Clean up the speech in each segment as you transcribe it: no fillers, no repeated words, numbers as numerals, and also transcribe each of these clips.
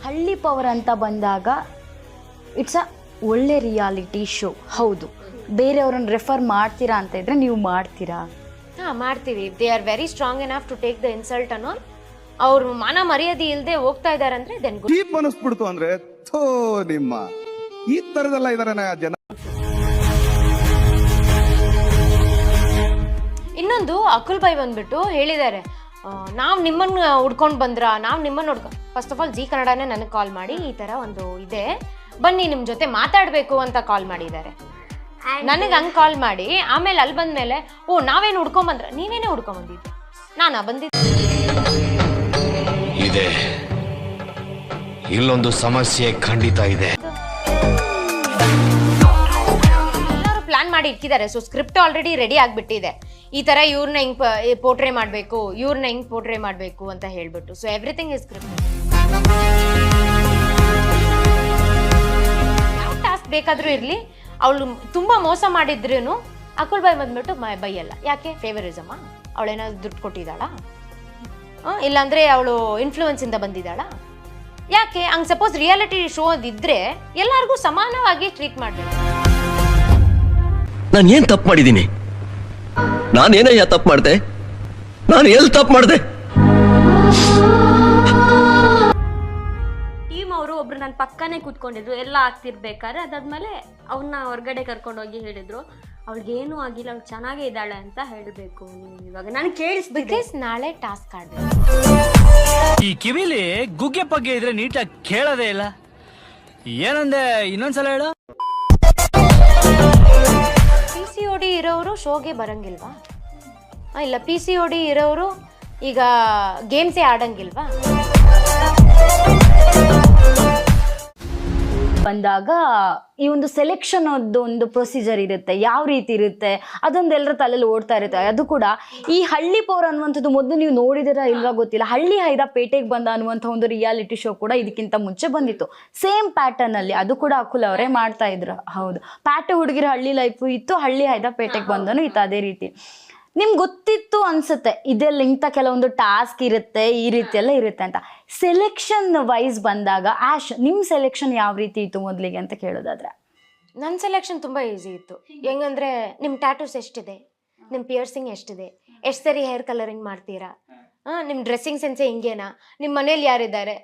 ಹಳ್ಳಿ ಪವರ್ ಅಂತ ಬಂದಾಗ ಇಟ್ಸ್ ಅ ಒಳ್ಳೆ ರಿಯಾಲಿಟಿ ಶೋ. ಹೌದು, ಬೇರೆಯವ್ರನ್ನ ರೆಫರ್ ಮಾಡ್ತೀರಾ ಅಂತ ಇದ್ರೆ ನೀವು ಮಾಡ್ತೀರಾ? ಮಾಡ್ತೀವಿ. They are very strong enough to take the insult ಅನ್ನೋ ಅವ್ರು ಮಾನ ಮರ್ಯಾದೆ ಇಲ್ಲದೆ ಹೋಗ್ತಾ ಇದಾರೆ ಅಂದ್ರೆ ದೆನ್ ಚೀಪ್ ಅನಿಸ್ಬಿಡ್ತು ಅಂದ್ರೆ ಥೋ ನಿಮ್ಮ ಈ ತರದೆಲ್ಲ ಇದಾರೆ ಜನ. ಇನ್ನೊಂದು ಅಕುಲ್ ಬಾಯ್ ಬಂದ್ಬಿಟ್ಟು ಹೇಳಿದ್ದಾರೆ, ನಾವು ನಿಮ್ಮನ್ನ ಹುಡ್ಕೊಂಡು ಬಂದ್ರ, ನಾವು ನಿಮ್ಮನ್ನ ಹುಡ್ಕೊಂಡು. ಫಸ್ಟ್ ಆಫ್ ಆಲ್ ಜಿ ಕನ್ನಡನೇ ನನಗೆ ಕಾಲ್ ಮಾಡಿ ಈ ತರ ಒಂದು ಇದೆ, ಬನ್ನಿ ನಿಮ್ಮ ಜೊತೆ ಮಾತಾಡಬೇಕು ಅಂತ ಕಾಲ್ ಮಾಡಿದ್ದಾರೆ. ನನಗೆ ಹಂಗೆ ಕಾಲ್ ಮಾಡಿ ಆಮೇಲೆ ಅಲ್ಲಿ ಬಂದ್ಮೇಲೆ ನಾವೇನು ಹುಡ್ಕೊಂಬಂದ್ರ, ನೀವೇನೇ ಹುಡ್ಕೊಂಬಂದಿದ್ದು, ನಾನಾ ಬಂದಿದ್ದು. ಇದೆ ಇಲ್ಲೊಂದು ಸಮಸ್ಯೆ ಖಂಡಿತ ಇದೆ. ಎಲ್ಲರೂ ಪ್ಲಾನ್ ಮಾಡಿ ಇಕ್ಕಿದ್ದಾರೆ. ಸೊ ಸ್ಕ್ರಿಪ್ಟ್ ಆಲ್ರೆಡಿ ರೆಡಿ ಆಗಿಬಿಟ್ಟಿದೆ. ಈ ತರ ಇವ್ರನ್ನ ಹಿಂಗ್ ಪೋರ್ಟ್ರೇ ಮಾಡಬೇಕು, ಇವ್ರನ್ನ ಹಿಂಗ್ ಪೋರ್ಟ್ರೇ ಮಾಡಬೇಕು ಅಂತ ಹೇಳ್ಬಿಟ್ಟು. So everything is script. ಯಾವ ಟಾಸ್ಕ್ ಬೇಕಾದ್ರೂ ಇರ್ಲಿ, ಅವಳು ತುಂಬಾ ಮೋಸ ಮಾಡಿದ್ರೂ ಅಕುಲ್ ಬಾಯ್ ಬಂದ್ಬಿಟ್ಟು ಬೈಯಲ್ಲ. ಯಾಕೆ? ಫೇವರಿಸಮ? ಅವಳೇನಾದ್ರು ದುಡ್ಡು ಕೊಟ್ಟಿದ್ದಾಳ? ಇಲ್ಲಾಂದ್ರೆ ಅವಳು ಇನ್ಫ್ಲೂಯೆನ್ಸ್ ಇಂದ ಬಂದಿದ್ದಾಳ? ಯಾಕೆ? ಹಂಗೆ ಸಪೋಸ್ ರಿಯಾಲಿಟಿ ಶೋ ಅದಿದ್ರೆ ಎಲ್ಲರಿಗೂ ಸಮಾನವಾಗಿ ಟ್ರೀಟ್ ಮಾಡ್ಬೇಕು. ನಾನು ಏನ್ ತಪ್ಪು ಮಾಡಿದ್ದೀನಿ? ನಾನೇನಯ್ಯ ತಪ್ಪು ಮಾಡಿದೆ? ನಾನು ಎಲ್ಲಿ ತಪ್ಪು ಮಾಡಿದೆ? ಟೀಮ್ ಅವರು ಒಬ್ರು ನನ್ನ ಪಕ್ಕನೇ ಕೂತ್ಕೊಂಡಿದ್ರು ಎಲ್ಲ ಆಗ್ತಿರ್ಬೇಕಾದ್ರೆ. ಅದಾದ್ಮೇಲೆ ಅವ್ರನ್ನ ಹೊರಗಡೆ ಕರ್ಕೊಂಡೋಗಿ ಹೇಳಿದ್ರು, ಅವಳಿಗೇನು ಆಗಿಲ್ಲ, ಅವ್ಳು ಚೆನ್ನಾಗೇ ಇದ್ದಾಳೆ ಅಂತ ಹೇಳಬೇಕು ನೀವು ಇವಾಗ. ನಾನು ಬಿಕಾಸ್ ನಾಳೆ ಟಾಸ್ಕ್ ಆಡ್ಬೇಕು. ಈ ಕಿವಿಲಿ ಗುಗ್ಗೆ ಪಗ್ಗೆ ಇದ್ರೆ ನೀಟಾಗಿ ಕೇಳೋದೇ ಇಲ್ಲ. ಏನಂದೆ ಇನ್ನೊಂದ್ಸಲ ಹೇಳು. PCOD ಇರೋರು ಶೋಗೆ ಬರಂಗಿಲ್ವಾ? ಇಲ್ಲ PCOD ಇರೋರು ಈಗ ಗೇಮ್ಸೇ ಆಡಂಗಿಲ್ವಾ? ಬಂದಾಗ ಈ ಒಂದು ಸೆಲೆಕ್ಷನ್ ಒಂದು ಪ್ರೊಸೀಜರ್ ಇರುತ್ತೆ, ಯಾವ ರೀತಿ ಇರುತ್ತೆ ಅದೊಂದು ಎಲ್ಲರ ತಲೆಯಲ್ಲಿ ಓಡ್ತಾ ಇರುತ್ತೆ. ಅದು ಕೂಡ ಈ ಹಳ್ಳಿ ಪವರ್ ಅನ್ನುವಂಥದ್ದು ಮೊದಲು ನೀವು ನೋಡಿದಿರ ಇಲ್ವಾ ಗೊತ್ತಿಲ್ಲ. ಹಳ್ಳಿ ಹೈದ ಪೇಟೆಗೆ ಬಂದ ಅನ್ನುವಂಥ ಒಂದು ರಿಯಾಲಿಟಿ ಶೋ ಕೂಡ ಇದಕ್ಕಿಂತ ಮುಂಚೆ ಬಂದಿತ್ತು, ಸೇಮ್ ಪ್ಯಾಟರ್ನ್ ಅಲ್ಲಿ. ಅದು ಕೂಡ ಅಕುಲ್ ಅವರೇ ಮಾಡ್ತಾ ಇದ್ರು. ಹೌದು, ಪ್ಯಾಟೆ ಹುಡುಗಿರ ಹಳ್ಳಿ ಲೈಫು ಇತ್ತು, ಹಳ್ಳಿ ಹೈದ ಪೇಟೆಗೆ ಬಂದನು ಇತ್ತು. ಅದೇ ರೀತಿ ನಿಮ್ಗೆ ಗೊತ್ತಿತ್ತು ಅನ್ಸುತ್ತೆ ಇದೆಲ್ಲ ಇಂಥ ಕೆಲವೊಂದು ಟಾಸ್ಕ್ ಇರುತ್ತೆ, ಈ ರೀತಿ ಎಲ್ಲ ಇರುತ್ತೆ ಅಂತ. ಸೆಲೆಕ್ಷನ್ ವೈಸ್ ಬಂದಾಗ ಆಶ್ ನಿಮ್ಮ ಸೆಲೆಕ್ಷನ್ ಯಾವ ರೀತಿ ಇತ್ತು ಮೊದಲಿಗೆ ಅಂತ ಕೇಳೋದಾದ್ರೆ? ನನ್ನ ಸೆಲೆಕ್ಷನ್ ತುಂಬ ಈಸಿ ಇತ್ತು. ಹೆಂಗಂದ್ರೆ ನಿಮ್ಮ ಟ್ಯಾಟೂಸ್ ಎಷ್ಟಿದೆ, ನಿಮ್ಮ ಪಿಯರ್ಸಿಂಗ್ ಎಷ್ಟಿದೆ, ಎಷ್ಟು ಸರಿ ಹೇರ್ ಕಲರಿಂಗ್ ಮಾಡ್ತೀರಾ, ನಿಮ್ಮ ಡ್ರೆಸ್ಸಿಂಗ್ ಸೆನ್ಸೇ ಹಿಂಗೇನಾ, ನಿಮ್ಮ ಮನೇಲಿ ಯಾರಿದ್ದಾರೆ,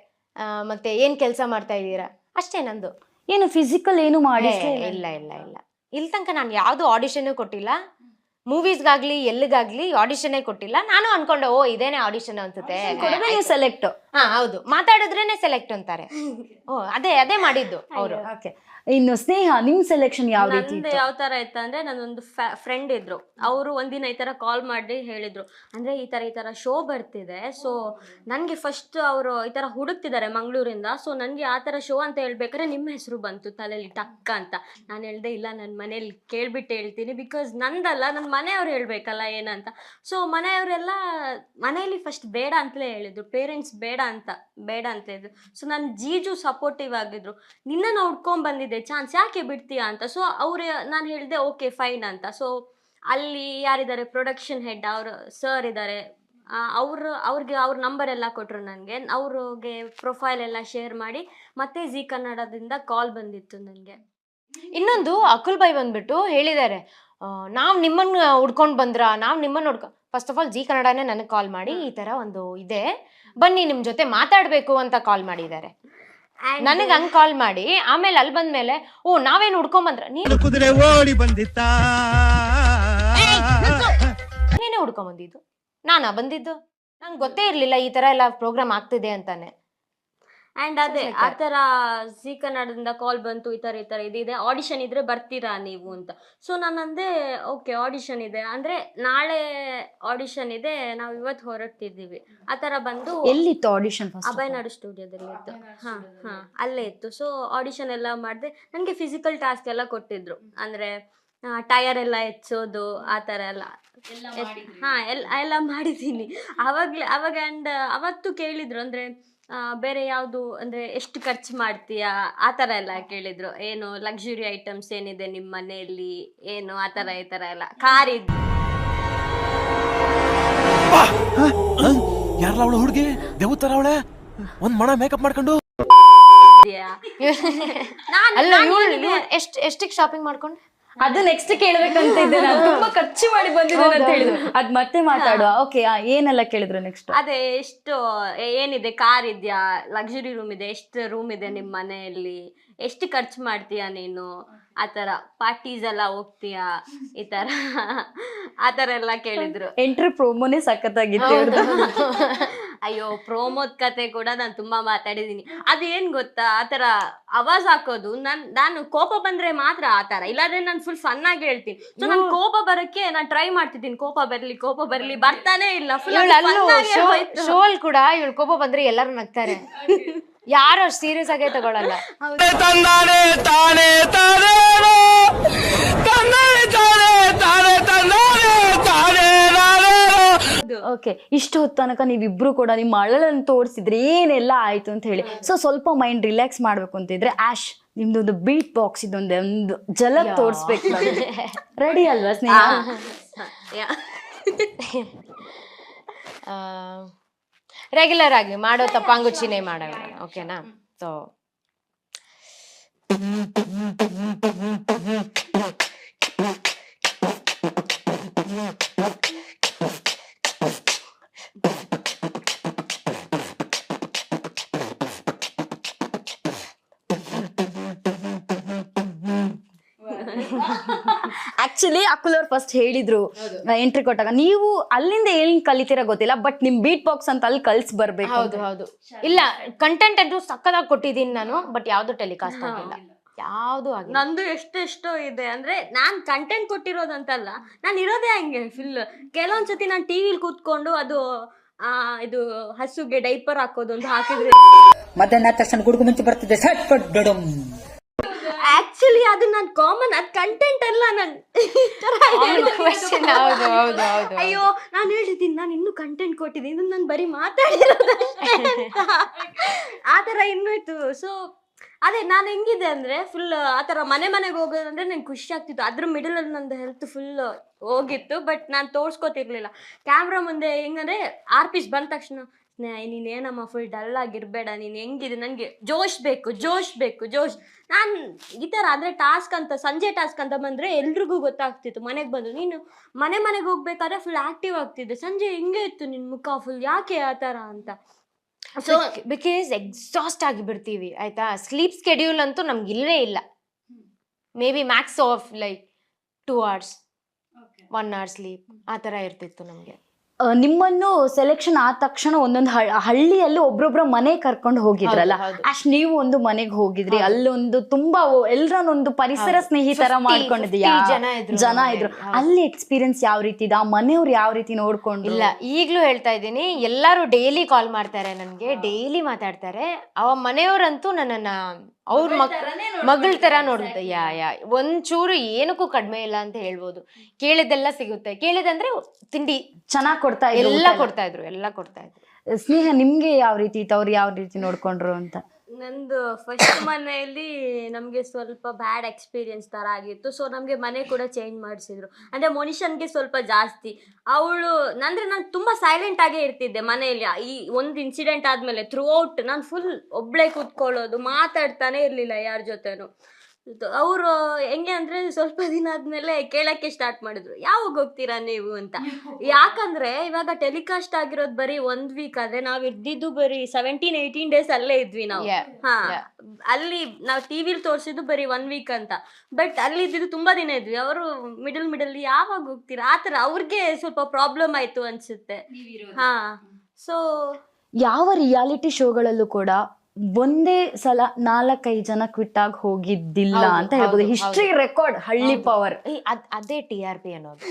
ಮತ್ತೆ ಏನು ಕೆಲಸ ಮಾಡ್ತಾ ಇದ್ದೀರಾ, ಅಷ್ಟೇ ನಂದು. ಏನು ಫಿಸಿಕಲ್ ಏನು ಮಾಡಿ? ಇಲ್ಲ ಇಲ್ಲ ಇಲ್ಲ, ಇಲ್ಲಿ ತನಕ ನಾನು ಯಾವುದು ಆಡಿಷನ್ ಕೊಟ್ಟಿಲ್ಲ. ಮೂವೀಸ್ಗಾಗ್ಲಿ ಎಲ್ಲಿಗಾಗ್ಲಿ ಆಡಿಷನ್ನೇ ಕೊಟ್ಟಿಲ್ಲ. ನಾನು ಅನ್ಕೊಂಡೆ ಇದೇನೆ ಆಡಿಷನ್ ಅನ್ಸುತ್ತೆ, ಸೆಲೆಕ್ಟ್. ಹೌದು, ಮಾತಾಡಿದ್ರೇನೆ ಸೆಲೆಕ್ಟ್ ಅಂತಾರೆ. ಅದೇ ಮಾಡಿದ್ದು ಅವರು. ಇನ್ನು ಸ್ನೇಹ, ನಿಮ್ ಸೆಲೆಕ್ಷನ್ ಯಾವ ರೀತಿ? ಯಾವ ತರ ಇತ್ತು ಅಂದ್ರೆ, ನನ್ನೊಂದು ಫ್ರೆಂಡ್ ಇದ್ರು, ಅವರು ಒಂದಿನ ಈ ತರ ಕಾಲ್ ಮಾಡಿ ಹೇಳಿದ್ರು, ಅಂದ್ರೆ ಈ ತರ ಶೋ ಬರ್ತಿದೆ, ಸೊ ನನ್ಗೆ ಫಸ್ಟ್ ಅವರು ಈ ತರ ಹುಡುಕ್ತಿದ್ದಾರೆ ಮಂಗಳೂರಿಂದ, ಸೊ ನನ್ಗೆ ಆ ತರ ಶೋ ಅಂತ ಹೇಳ್ಬೇಕಾದ್ರೆ ನಿಮ್ಮ ಹೆಸರು ಬಂತು ತಲೆಯಲ್ಲಿ ಟಕ್ಕ ಅಂತ. ನಾನು ಹೇಳ್ದೆ ಇಲ್ಲ, ನನ್ನ ಮನೇಲಿ ಕೇಳ್ಬಿಟ್ಟು ಹೇಳ್ತೀನಿ, ಬಿಕಾಸ್ ನಂದಲ್ಲ, ನನ್ನ ಮನೆಯವ್ರು ಹೇಳ್ಬೇಕಲ್ಲ ಏನಂತ. ಸೊ ಮನೆಯವರೆಲ್ಲ ಮನೆಯಲ್ಲಿ ಫಸ್ಟ್ ಬೇಡ ಅಂತಲೇ ಹೇಳಿದ್ರು, ಪೇರೆಂಟ್ಸ್ ಬೇಡ ಅಂತ ಹೇಳಿದ್ರು. ಸೊ ನನ್ನ ಜೀಜು ಸಪೋರ್ಟಿವ್ ಆಗಿದ್ರು, ನಿನ್ನನ್ನು ಹುಡ್ಕೊಂಡ್ ಬಂದಿದ್ದೆ, ಚಾನ್ಸ್ ಯಾಕೆ ಬಿಡ್ತೀಯಾ ಅಂತ. ಸೊ ಅವ್ರು, ನಾನು ಹೇಳಿದೆ ಓಕೆ ಫೈನ್ ಅಂತ. ಸೊ ಅಲ್ಲಿ ಯಾರಿದ್ದಾರೆ, ಪ್ರೊಡಕ್ಷನ್ ಹೆಡ್ ಅವರು ಸರ್ ಇದ್ದಾರೆ, ಅವ್ರಿಗೆ ಅವ್ರ ನಂಬರ್ ಎಲ್ಲ ಕೊಟ್ಟರು ನನಗೆ. ಅವ್ರಿಗೆ ಪ್ರೊಫೈಲ್ ಎಲ್ಲ ಶೇರ್ ಮಾಡಿ ಮತ್ತೆ ಜಿ ಕನ್ನಡದಿಂದ ಕಾಲ್ ಬಂದಿತ್ತು ನನಗೆ. ಇನ್ನೊಂದು ಅಕುಲ್ ಬಾಯ್ ಬಂದ್ಬಿಟ್ಟು ಹೇಳಿದ್ದಾರೆ, ನಾವು ನಿಮ್ಮನ್ನ ಹುಡ್ಕೊಂಡು ಬಂದ್ರ, ನಾವು ನಿಮ್ಮನ್ನ ಫಸ್ಟ್ ಆಫ್ ಆಲ್ ಜಿ ಕನ್ನಡನೇ ನನಗೆ ಕಾಲ್ ಮಾಡಿ ಈ ತರ ಒಂದು ಇದೆ, ಬನ್ನಿ ನಿಮ್ಮ ಜೊತೆ ಮಾತಾಡಬೇಕು ಅಂತ ಕಾಲ್ ಮಾಡಿದ್ದಾರೆ. ನನಗೆ ಹಂಗೆ ಕಾಲ್ ಮಾಡಿ ಆಮೇಲೆ ಅಲ್ಲಿ ಬಂದ್ಮೇಲೆ ನಾವೇನು ಹುಡ್ಕೊಂಬಂದ್ರ, ನೀನೇ ಹುಡ್ಕೊಂಬಂದಿದ್ದು, ನಾನಾ ಬಂದಿದ್ದು? ನಂಗೆ ಗೊತ್ತೇ ಇರಲಿಲ್ಲ ಈ ತರ ಎಲ್ಲ ಪ್ರೋಗ್ರಾಮ್ ಆಗ್ತಿದೆ ಅಂತಾನೆ. ಆ್ಯಂಡ್ ಅದೇ ಆ ಥರ ಜಿ ಕನ್ನಡದಿಂದ ಕಾಲ್ ಬಂತು, ಈ ಥರ ಇದಿದೆ, ಆಡಿಷನ್ ಇದ್ರೆ ಬರ್ತೀರಾ ನೀವು ಅಂತ. ಸೊ ನಾನು ಅಂದೆ ಓಕೆ ಆಡಿಷನ್ ಇದೆ ಅಂದರೆ ನಾಳೆ ಆಡಿಷನ್ ಇದೆ, ನಾವು ಇವತ್ತು ಹೊರಡ್ತಿದ್ದೀವಿ ಆ ಥರ ಬಂದು. ಎಲ್ಲಿತ್ತು ಆಡಿಷನ್? ಅಭಯನಾಡು ಸ್ಟುಡಿಯೋದಲ್ಲಿ ಇತ್ತು. ಹಾಂ ಅಲ್ಲೇ ಇತ್ತು. ಸೊ ಆಡಿಷನ್ ಎಲ್ಲ ಮಾಡಿದೆ. ನನಗೆ ಫಿಸಿಕಲ್ ಟಾಸ್ಕ್ ಎಲ್ಲ ಕೊಟ್ಟಿದ್ರು, ಅಂದರೆ ಟಯರ್ ಎಲ್ಲ ಎಚ್ಚೋದು ಆ ಥರ ಎಲ್ಲ. ಎಲ್ಲ ಮಾಡಿದ್ದೀನಿ ಅವಾಗ. ಆ್ಯಂಡ್ ಅವತ್ತು ಕೇಳಿದ್ರು, ಅಂದರೆ ಬೇರೆ ಯಾವುದು ಅಂದರೆ ಎಷ್ಟು ಖರ್ಚು ಮಾಡ್ತೀಯಾ ಆ ಥರ ಎಲ್ಲ ಕೇಳಿದರು. ಏನು ಲಕ್ಸುರಿ ಐಟಮ್ಸ್ ಏನಿದೆ ನಿಮ್ಮ ಮನೆಯಲ್ಲಿ, ಏನು ಆ ಥರ ಈ ಥರ ಎಲ್ಲ. ಕಾರ್ ಇದ್ದು ಯಾರಲ್ಲ ಅವಳು ಹುಡುಗಿ ದೇವತರ ಅವಳೆ, ಒಂದ್ ಮಣ ಮೇಕಪ್ ಮಾಡ್ಕೊಂಡು ಅಲ್ಲ ಇವಳು ಎಷ್ಟಿಗೆ ಶಾಪಿಂಗ್ ಮಾಡ್ಕೊಂಡು ಅದು ನೆಕ್ಸ್ಟ್ ಕೇಳ್ಬೇಕಂತ ಇದ್ದೆ ನಾನು. ತುಂಬಾ ಖರ್ಚು ಮಾಡಿ ಬಂದಿದ್ದೇನೆ ಅಂತ ಹೇಳಿದ್ರು. ಅದ್ ಮತ್ತೆ ಮಾತಾಡುವ. ಓಕೆ, ಏನೆಲ್ಲ ಕೇಳಿದ್ರು ನೆಕ್ಸ್ಟ್? ಅದೇ ಎಷ್ಟು ಏನಿದೆ, ಕಾರ್ ಇದೆಯಾ, ಲಕ್ಸುರಿ ರೂಮ್ ಇದೆ, ಎಷ್ಟು ರೂಮ್ ಇದೆ ನಿಮ್ಮ ಮನೆಯಲ್ಲಿ, ಎಷ್ಟು ಖರ್ಚು ಮಾಡ್ತೀಯಾ ನೀನು, ಆ ಥರ ಪಾರ್ಟೀಸ್ ಎಲ್ಲ ಹೋಗ್ತೀಯಾ, ಈ ಥರ ಆ ಥರ ಎಲ್ಲ ಕೇಳಿದ್ರು. ಎಂಟ್ರಿ ಪ್ರೋಮೋನೇ ಸಖತ್ತಾಗಿತ್ತು. ಅಯ್ಯೋ, ಪ್ರೋಮೋದ್ ಕತೆ ಕೂಡ ನಾನು ತುಂಬಾ ಮಾತಾಡಿದೀನಿ. ಅದೇನ್ ಗೊತ್ತಾ, ಆ ಥರ ಆವಾಜ್ ಹಾಕೋದು ನಾನು ಕೋಪ ಬಂದ್ರೆ ಮಾತ್ರ ಆ ಥರ, ಇಲ್ಲಾಂದ್ರೆ ನಾನು ಫುಲ್ ಫನ್ ಆಗಿ ಹೇಳ್ತೀನಿ. ಸೊ ನನ್ ಕೋಪ ಬರಕ್ಕೆ ನಾನು ಟ್ರೈ ಮಾಡ್ತಿದ್ದೀನಿ, ಕೋಪ ಬರ್ಲಿ ಬರ್ತಾನೆ ಇಲ್ಲ. ಶೋ ಅಲ್ಲಿ ಕೂಡ ಇವಳು ಕೋಪ ಬಂದ್ರೆ ಎಲ್ಲರೂ ನಗ್ತಾರೆ, ಯಾರು ಅಷ್ಟು ಸೀರಿಯಸ್ ಆಗೇ ತಗೊಳಲ್ಲ. ತಂದಾನೆ ತಾನೆ ತಾನೇನೋ, ತಂದಾನೆ ತಾನೆ ತಾನೆ ತಂದಾನೆ ತಾನೇ ನಾನೇನೋ. ಓಕೆ, ಇಷ್ಟು ಹೊತ್ತು ತನಕ ನೀವಿಬ್ರು ಕೂಡ ನಿಮ್ಮ ಅಳಲನ್ನು ತೋರಿಸಿದ್ರೆ ಏನೆಲ್ಲ ಆಯ್ತು ಅಂತ ಹೇಳಿ. ಸೊ ಸ್ವಲ್ಪ ಮೈಂಡ್ ರಿಲ್ಯಾಕ್ಸ್ ಮಾಡ್ಬೇಕು ಅಂತಿದ್ರೆ ಆಶ್ ನಿಮ್ದೊಂದು ಬೀಟ್ ಬಾಕ್ಸ್ ಇದೊಂದು ಜಲಕ್ ತೋರಿಸ್ಬೇಕು. ರೆಡಿ ಅಲ್ವಾ ಸ್ನೇಹ? ರೆಗ್ಯುಲರ್ ಆಗಿ ಮಾಡೋ ತಪ್ಪಂಗುಚಿನೇ ಮಾಡೋಣ, ಓಕೆನಾ? ಸೊ ಆಕ್ಚುಲಿ ಅಕುಲ್ ಅವ್ರು ಫಸ್ಟ್ ಹೇಳಿದ್ರು ಎಂಟ್ರಿ ಕೊಟ್ಟಾಗ, ನೀವು ಅಲ್ಲಿಂದ ಏನ್ ಕಲಿತೀರಾ ಗೊತ್ತಿಲ್ಲ, ಬಟ್ ನಿಮ್ ಬೀಟ್ ಬಾಕ್ಸ್ ಅಂತ ಅಲ್ಲಿ ಕಲ್ಸ್ ಬರ್ಬೇಕು. ಹೌದು. ಇಲ್ಲ, ಕಂಟೆಂಟ್ ಅಂತೂ ಸಕ್ಕದಾಗಿ ಕೊಟ್ಟಿದ್ದೀನಿ ನಾನು, ಬಟ್ ಯಾವ್ದು ಟೆಲಿಕಾಸ್ಟ್ ಆಗಿಲ್ಲ, ಯಾವ್ದು ಆಗಿಲ್ಲ. ನಂದು ಎಷ್ಟೆಷ್ಟೋ ಇದೆ ಅಂದ್ರೆ, ನಾನ್ ಕಂಟೆಂಟ್ ಕೊಟ್ಟಿರೋದಂತಲ್ಲ, ನಾನು ಇರೋದೇ ಹಂಗೆ ಫುಲ್. ಕೆಲವೊಂದ್ಸತಿ ನಾನು ಟಿವಿಲಿ ಕೂತ್ಕೊಂಡು ಅದು ಇದು ಹಸುಗೆ ಡೈಪರ್ ಹಾಕೋದು ಅಂತ ಹಾಕಿದ್ರೆ ಮಧ್ಯಾಹ್ನ ತಕ್ಷಣ ಗುಡುಗು ಮುಂಚೆ ಬರ್ತಿದ್ದೆ ಸಟ್ ಪಟ್ ಡಡಮ್. ಆಕ್ಚುಲಿ ಅದು ನಾನು ಕಾಮನ್, ಅದು ಕಂಟೆಂಟ್ ಅಲ್ಲ. ಅಯ್ಯೋ, ನಾನು ಹೇಳಿದ್ದೀನಿ ನಾನು ಇನ್ನೂ ಕಂಟೆಂಟ್ ಕೊಟ್ಟಿದ್ದೀನಿ, ಇದು ನಾನು ಬರೀ ಮಾತಾಡಿರೋದಷ್ಟೇ ಅಂತ. ಆ ಥರ ಇನ್ನೂ ಇತ್ತು. ಸೊ ಅದೇ ನಾನು ಹೆಂಗಿದೆ ಅಂದ್ರೆ ಫುಲ್ ಆ ಥರ ಮನೆಗೆ ಹೋಗೋದಂದ್ರೆ ನಂಗೆ ಖುಷಿ ಆಗ್ತಿತ್ತು. ಅದ್ರ ಮಿಡಲಲ್ಲಿ ನಂದು ಹೆಲ್ತ್ ಫುಲ್ ಹೋಗಿತ್ತು, ಬಟ್ ನಾನು ತೋರ್ಸ್ಕೊತಿರ್ಲಿಲ್ಲ ಕ್ಯಾಮ್ರಾ ಮುಂದೆ. ಹೆಂಗಂದ್ರೆ RPs ಬಂದ ತಕ್ಷಣ, ನೀನೇನಮ್ಮ ಫುಲ್ ಡಲ್ ಆಗಿರ್ಬೇಡ, ನೀನು ಹೆಂಗಿದೆ, ನನಗೆ ಜೋಶ್ ಬೇಕು. ನಾನು ಈ ಥರ ಅಂದರೆ ಟಾಸ್ಕ್ ಅಂತ, ಸಂಜೆ ಟಾಸ್ಕ್ ಅಂತ ಬಂದರೆ ಎಲ್ರಿಗೂ ಗೊತ್ತಾಗ್ತಿತ್ತು. ಮನೆಗೆ ಬಂದು ನೀನು ಮನೆಗೆ ಹೋಗ್ಬೇಕಾದ್ರೆ ಫುಲ್ ಆ್ಯಕ್ಟಿವ್ ಆಗ್ತಿದ್ದೆ, ಸಂಜೆ ಹಿಂಗೆ ಇತ್ತು ನಿನ್ನ ಮುಖ ಫುಲ್, ಯಾಕೆ ಆ ಥರ ಅಂತ. ಸೊ ಬಿಕಾಸ್ ಎಕ್ಸಾಸ್ಟ್ ಆಗಿಬಿಡ್ತೀವಿ, ಆಯ್ತಾ? ಸ್ಲೀಪ್ ಸ್ಕೆಡ್ಯೂಲ್ ಅಂತೂ ನಮ್ಗೆ ಇಲ್ಲವೇ ಇಲ್ಲ. May be Max of like 2 hours 1 hour sleep, ಆ ಥರ ಇರ್ತಿತ್ತು ನಮಗೆ. ನಿಮ್ಮನ್ನು ಸೆಲೆಕ್ಷನ್ ಆದ ತಕ್ಷಣ ಒಂದೊಂದು ಹಳ್ಳಿಯಲ್ಲಿ ಒಬ್ರೊಬ್ರ ಮನೆ ಕರ್ಕೊಂಡು ಹೋಗಿದ್ರಲ್ಲ, ಅಷ್ಟ್ ನೀವು ಒಂದು ಮನೆಗೆ ಹೋಗಿದ್ರಿ, ಅಲ್ಲೊಂದು ತುಂಬಾ ಎಲ್ರನ್ನೊಂದು ಪರಿಸರ ಸ್ನೇಹಿತರ ಮಾಡ್ಕೊಂಡಿದ್ಯಾ, ಜನ ಇದ್ರು. ಅಲ್ಲಿ ಎಕ್ಸ್ಪೀರಿಯನ್ಸ್ ಯಾವ ರೀತಿ ಇದೆ, ಆ ಮನೆಯವ್ರು ಯಾವ ರೀತಿ ನೋಡ್ಕೊಂಡು? ಇಲ್ಲ, ಈಗ್ಲೂ ಹೇಳ್ತಾ ಇದ್ದೀನಿ, ಎಲ್ಲರೂ ಡೈಲಿ ಕಾಲ್ ಮಾಡ್ತಾರೆ ನನಗೆ, ಡೈಲಿ ಮಾತಾಡ್ತಾರೆ. ಅವ ಮನೆಯವರಂತೂ ನನ್ನನ್ನ ಅವ್ರ ಮಗಳ ತರ ನೋಡುತ್ತೆ. ಒಂಚೂರು ಏನಕ್ಕೂ ಕಡಿಮೆ ಇಲ್ಲ ಅಂತ ಹೇಳ್ಬೋದು. ಕೇಳಿದೆಲ್ಲ ಸಿಗುತ್ತೆ, ಕೇಳಿದಂದ್ರೆ ತಿಂಡಿ ಚೆನ್ನಾಗಿ ಕೊಡ್ತಾ ಎಲ್ಲ ಕೊಡ್ತಾ ಇದ್ರು. ಸ್ನೇಹ, ನಿಮ್ಗೆ ಯಾವ ರೀತಿ ಇತ್ತು, ಅವ್ರು ಯಾವ ರೀತಿ ನೋಡ್ಕೊಂಡ್ರು ಅಂತ? ನಂದು ಫಸ್ಟ್ ಮನೆಯಲ್ಲಿ ನಮಗೆ ಸ್ವಲ್ಪ ಬ್ಯಾಡ್ ಎಕ್ಸ್ಪೀರಿಯನ್ಸ್ ಥರ ಆಗಿತ್ತು. ಸೊ ನಮಗೆ ಮನೆ ಕೂಡ ಚೇಂಜ್ ಮಾಡಿಸಿದ್ರು. ಅಂದರೆ ಮನುಷ್ಯನಿಗೆ ಸ್ವಲ್ಪ ಜಾಸ್ತಿ ಅವಳು ಅಂದರೆ ನಾನು ತುಂಬ ಸೈಲೆಂಟ್ ಆಗೇ ಇರ್ತಿದ್ದೆ ಮನೆಯಲ್ಲಿ. ಈ ಒಂದು ಇನ್ಸಿಡೆಂಟ್ ಆದಮೇಲೆ ಥ್ರೂ ಔಟ್ ನಾನು ಫುಲ್ ಒಬ್ಬಳೇ ಕೂತ್ಕೊಳ್ಳೋದು, ಮಾತಾಡ್ತಾನೆ ಇರಲಿಲ್ಲ ಯಾರ ಜೊತೆನೂ. ಅವರು ಹೆಂಗೆ ಅಂದರೆ ಸ್ವಲ್ಪ ದಿನ ಆದಮೇಲೆ ಕೇಳೋಕ್ಕೆ ಸ್ಟಾರ್ಟ್ ಮಾಡಿದ್ರು, ಯಾವಾಗ ಹೋಗ್ತೀರಾ ನೀವು ಅಂತ. ಯಾಕಂದರೆ ಇವಾಗ ಟೆಲಿಕಾಸ್ಟ್ ಆಗಿರೋದು ಬರೀ 1 week ಆದರೆ ನಾವು ಇದ್ದಿದ್ದು ಬರೀ 17-18 days ಅಲ್ಲೇ ಇದ್ವಿ ನಾವು. ಅಲ್ಲಿ ನಾವು ಟಿವಿಲಿ ತೋರಿಸಿದ್ದು ಬರೀ 1 week ಅಂತ, ಬಟ್ ಅಲ್ಲಿ ಇದ್ದಿದ್ದು ತುಂಬ ದಿನ ಇದ್ವಿ. ಅವರು ಮಿಡಲ್ ಯಾವಾಗ ಹೋಗ್ತೀರಾ ಆ ಥರ ಅವ್ರಿಗೆ ಸ್ವಲ್ಪ ಪ್ರಾಬ್ಲಮ್ ಆಯಿತು ಅನಿಸುತ್ತೆ. ಸೊ ಯಾವ ರಿಯಾಲಿಟಿ ಶೋಗಳಲ್ಲೂ ಕೂಡ ಒಂದೇ ಸಲ 4-5 ಜನ ಕ್ವಿಟ್ ಆಗಿ ಹೋಗಿದ್ದಿಲ್ಲ ಅಂತ ಹೇಳ್ಬೋದು. ಹಿಸ್ಟ್ರಿ ರೆಕಾರ್ಡ್ ಹಳ್ಳಿ ಪವರ್, ಅದೇ TRP ಅನ್ನೋದು.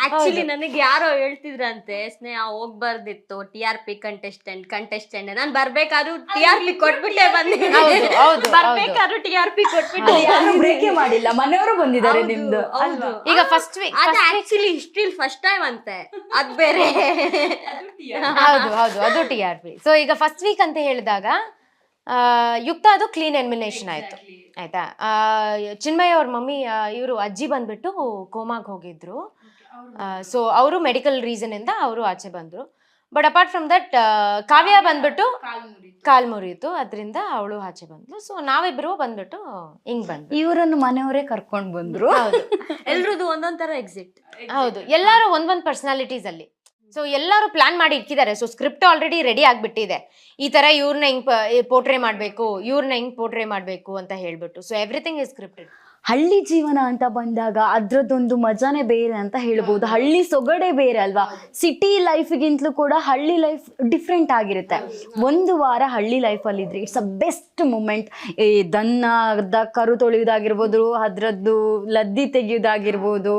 ಆಕ್ಚುಲಿ ನನಗೆ ಯಾರೋ ಹೇಳ್ತಿದ್ರಂತೆ, ಸ್ನೇಹ ಹೋಗ್ಬಾರ್ದಿತ್ತು TRP ಕಂಟೆಸ್ಟೆಂಟ್. ನಾನು ಬರ್ಬೇಕಾದ್ರೂ TRP ಕೊಟ್ಬಿಟ್ಟೆ ಬಂದೆ, ಬರ್ಬೇಕಾದ್ರೂ TRP ಕೊಟ್ಬಿಟ್ಟೆ, ಬ್ರೇಕೇ ಮಾಡಿಲ್ಲ, ಮನೆಯವರು ಬಂದಿದ್ದಾರೆ ನಿಮ್ದು. ಈಗ ಫಸ್ಟ್ ವೀಕ್ ಅದು ಆಕ್ಚುಲಿ ಹಿಸ್ಟ್ರಿಲಿ ಫಸ್ಟ್ ಟೈಮ್ ಅಂತೆ, ಅದ್ ಬೇರೆ. ಹೌದು, ಅದು TRP. ಸೊ ಈಗ ಫಸ್ಟ್ ವೀಕ್ ಅಂತ ಹೇಳಿದಾಗ ಯುಕ್ತ ಅದು ಕ್ಲೀನ್ ಎಲಿಮಿನೇಷನ್ ಆಯ್ತು, ಆಯ್ತಾ? ಚಿನ್ಮಯ ಅವ್ರ ಮಮ್ಮಿ, ಇವರು ಅಜ್ಜಿ ಬಂದ್ಬಿಟ್ಟು ಕೋಮಾಗ್ ಹೋಗಿದ್ರು. ಸೊ ಅವರು ಮೆಡಿಕಲ್ ರೀಸನ್ ಇಂದ ಅವರು ಆಚೆ ಬಂದ್ರು. ಬಟ್ ಅಪಾರ್ಟ್ ಫ್ರಮ್ ದಟ್ ಕಾವ್ಯ ಬಂದ್ಬಿಟ್ಟು ಕಾಲ್ ಮುರಿಯಿತು, ಅದರಿಂದ ಅವಳು ಆಚೆ ಬಂದ್ಲು. ಸೊ ನಾವಿಬ್ರು ಬಂದ್ಬಿಟ್ಟು ಹಿಂಗ್ ಬಂದ್ವಿ. ಇವರನ್ನು ಮನೆಯವರೇ ಕರ್ಕೊಂಡ್ ಬಂದ್ರು. ಹೌದು ಎಲ್ರದ್ದು ಒಂದೊಂದ್ ತರ ಎಕ್ಸಿಟ್. ಹೌದು, ಎಲ್ಲಾರು ಒಂದೊಂದ್ ಪರ್ಸನಾಲಿಟೀಸ್ ಅಲ್ಲಿ. ಸೊ ಎಲ್ಲರೂ ಪ್ಲಾನ್ ಮಾಡಿ ಇಕ್ಕಿದ್ದಾರೆ. ಸೊ ಸ್ಕ್ರಿಪ್ಟ್ ಆಲ್ರೆಡಿ ರೆಡಿ ಆಗ್ಬಿಟ್ಟಿದೆ. ಈ ತರ ಇವ್ರನ್ನ ಹಿಂಗ್ ಪೋರ್ಟ್ರೇ ಮಾಡ್ಬೇಕು, ಇವ್ರನ್ನ ಹಿಂಗ್ ಪೋರ್ಟ್ರೇ ಮಾಡ್ಬೇಕು ಅಂತ ಹೇಳ್ಬಿಟ್ಟು. So everything is scripted. ಹಳ್ಳಿ ಜೀವನ ಅಂತ ಬಂದಾಗ ಅದ್ರದ್ದೊಂದು ಮಜಾನೇ ಬೇರೆ ಅಂತ ಹೇಳ್ಬೋದು. ಹಳ್ಳಿ ಸೊಗಡೆ ಬೇರೆ ಅಲ್ವಾ. ಸಿಟಿ ಲೈಫ್ಗಿಂತಲೂ ಕೂಡ ಹಳ್ಳಿ ಲೈಫ್ ಡಿಫ್ರೆಂಟ್ ಆಗಿರುತ್ತೆ. ಒಂದು ವಾರ ಹಳ್ಳಿ ಲೈಫಲ್ಲಿ ಇದ್ರೆ ಇಟ್ಸ್ ಅ ಬೆಸ್ಟ್ ಮೂಮೆಂಟ್. ಈ ದನ್ನದ ಕರು ತೊಳೆಯೋದಾಗಿರ್ಬೋದು, ಅದ್ರದ್ದು ಲದ್ದಿ ತೆಗೆಯೋದಾಗಿರ್ಬೋದು,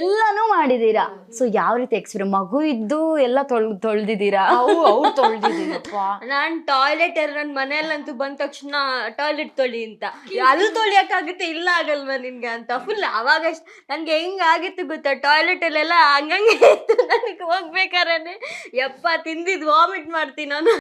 ಎಲ್ಲನೂ ಮಾಡಿದ್ದೀರಾ. ಸೊ ಯಾವ ರೀತಿ ಎಕ್ಸ್ಪೀರಿಯನ್ಸ್? ಮಗು ಇದ್ದು ಎಲ್ಲ ತೊಳ್ದಿದ್ದೀರಾ? ಅವ್ರು ತೊಳ್ದಿದ್ದೀರಪ್ಪ. ನಾನ್ ಟಾಯ್ಲೆಟ್ ನನ್ ಮನೆಯಲ್ಲಂತೂ ಬಂದ ತಕ್ಷಣ ಟಾಯ್ಲೆಟ್ ತೊಳಿ ಅಂತ, ಅಲ್ಲಿ ತೊಳಿಯಕ್ಕಾಗುತ್ತೆ, ಇಲ್ಲ ಆಗಲ್ವಾ ನಿನ್ಗೆ ಅಂತ ಫುಲ್. ಅವಾಗ ನನ್ಗೆ ಹೆಂಗ್ ಆಗಿತ್ತು ಗೊತ್ತಾ, ಟಾಯ್ಲೆಟ್ ಅಲ್ಲೆಲ್ಲ ಹಂಗಂಗೆ ಇತ್ತು. ನನಗೆ ಹೋಗ್ಬೇಕಾದ್ರೆ ಯಪ್ಪ ತಿಂದಿದ್ ವಾಮಿಟ್ ಮಾಡ್ತೀನಿ ನಾನು.